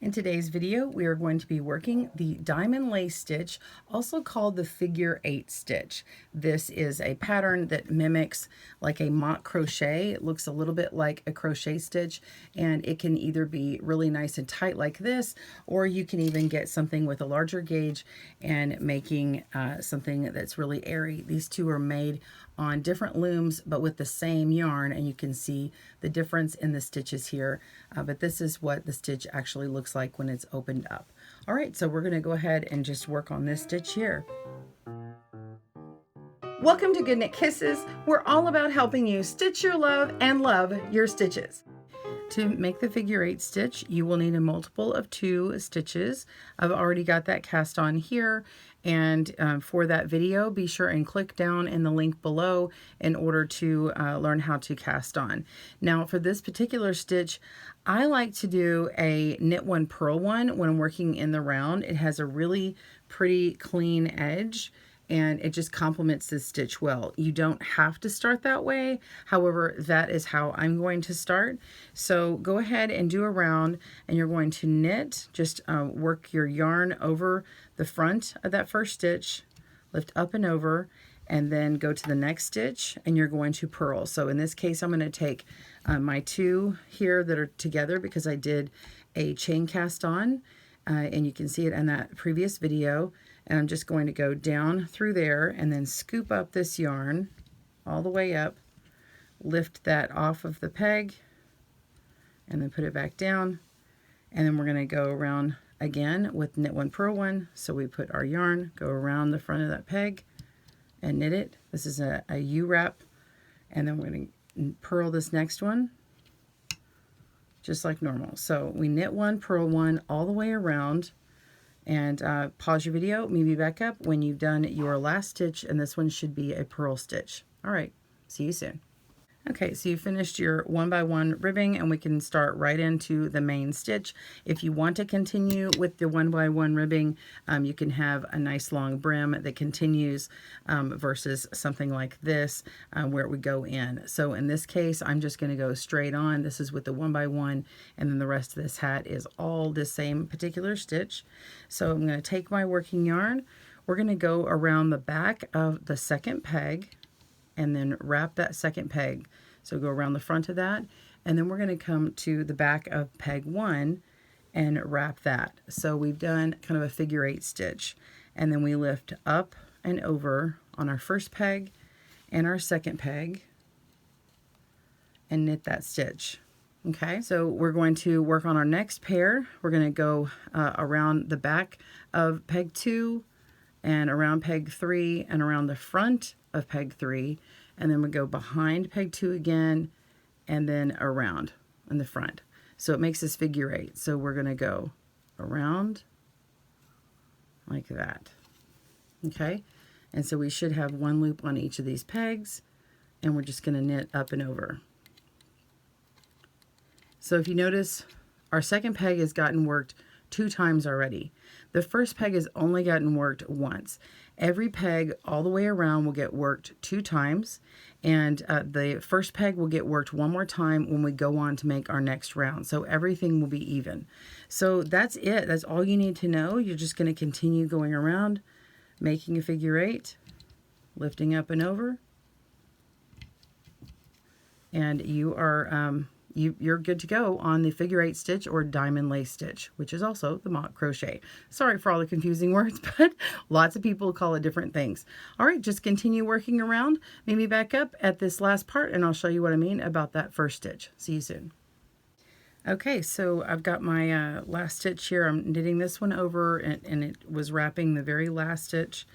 In today's video, we are going to be working the diamond lace stitch, also called the figure 8 stitch. This is a pattern that mimics like a mock crochet. It looks a little bit like a crochet stitch, and it can either be really nice and tight like this, or you can even get something with a larger gauge and making something that's really airy. These two are made on different looms but with the same yarn, and you can see the difference in the stitches here, but this is what the stitch actually looks like when it's opened up. All right, so we're going to go ahead and just work on this stitch here. Welcome to GoodKnit Kisses. We're all about helping you stitch your love and love your stitches. To make the figure 8 stitch, you will need a multiple of 2 stitches. I've already got that cast on here, and for that video, be sure and click down in the link below in order to learn how to cast on. Now, for this particular stitch, I like to do a knit one, purl one when I'm working in the round. It has a really pretty clean edge, and it just complements this stitch well. You don't have to start that way. However, that is how I'm going to start. So go ahead and do a round, and you're going to knit, just work your yarn over the front of that first stitch, lift up and over, and then go to the next stitch, and you're going to purl. So in this case, I'm going to take my 2 here that are together because I did a chain cast on, and you can see it in that previous video. And I'm just going to go down through there and then scoop up this yarn all the way up, lift that off of the peg, and then put it back down. And then we're going to go around again with knit one, purl one. So we put our yarn, go around the front of that peg and knit it. This is a U-wrap. And then we're going to purl this next one just like normal. So we knit one, purl one all the way around. And pause your video, maybe back up when you've done your last stitch, and this one should be a purl stitch. All right, see you soon. Okay, so you finished your 1x1 ribbing, and we can start right into the main stitch. If you want to continue with the 1x1 ribbing, you can have a nice long brim that continues versus something like this where it would go in. So in this case, I'm just going to go straight on. This is with the 1x1, and then the rest of this hat is all the same particular stitch. So I'm going to take my working yarn. We're going to go around the back of the second peg and then wrap that second peg. So go around the front of that, and then we're going to come to the back of peg 1 and wrap that. So we've done kind of a figure 8 stitch, and then we lift up and over on our first peg and our second peg and knit that stitch. Okay, so we're going to work on our next pair. We're going to go around the back of peg 2 and around peg 3 and around the front of peg 3, and then we go behind peg 2 again and then around in the front. So it makes this figure 8. So we're going to go around like that. Okay, and so we should have one loop on each of these pegs, and we're just going to knit up and over. So if you notice, our second peg has gotten worked 2 times already. The first peg has only gotten worked once. Every peg all the way around will get worked 2 times, and the first peg will get worked 1 more time when we go on to make our next round. So everything will be even. So that's it. That's all you need to know. You're just going to continue going around, making a figure 8, lifting up and over, and you are you're good to go on the figure 8 stitch or diamond lace stitch, which is also the mock crochet. Sorry for all the confusing words, but lots of people call it different things. All right, just continue working around. Maybe back up at this last part, and I'll show you what I mean about that first stitch. See you soon. Okay, so I've got my last stitch here. I'm knitting this one over, and it was wrapping the very last stitch.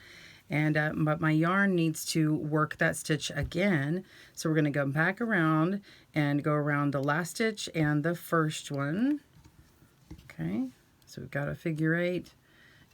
And but my yarn needs to work that stitch again. So we're going to go back around and go around the last stitch and the first one. Okay, so we've got a figure 8.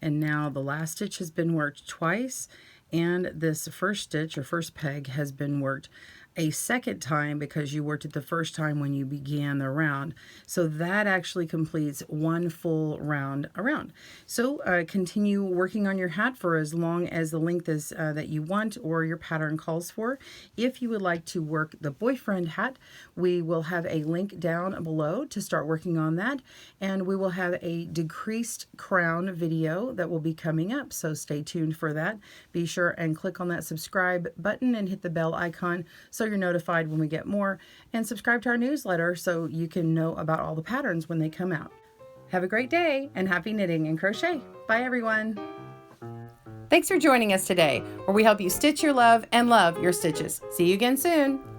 And now the last stitch has been worked twice. And this first stitch or first peg has been worked a second time because you worked it the first time when you began the round. So that actually completes one full round around. So continue working on your hat for as long as the length is that you want or your pattern calls for. If you would like to work the boyfriend hat, we will have a link down below to start working on that, and we will have a decreased crown video that will be coming up, so stay tuned for that. Be sure and click on that subscribe button and hit the bell icon so you're notified when we get more, and subscribe to our newsletter so you can know about all the patterns when they come out. Have a great day and happy knitting and crochet. Bye everyone. Thanks for joining us today, where we help you stitch your love and love your stitches. See you again soon.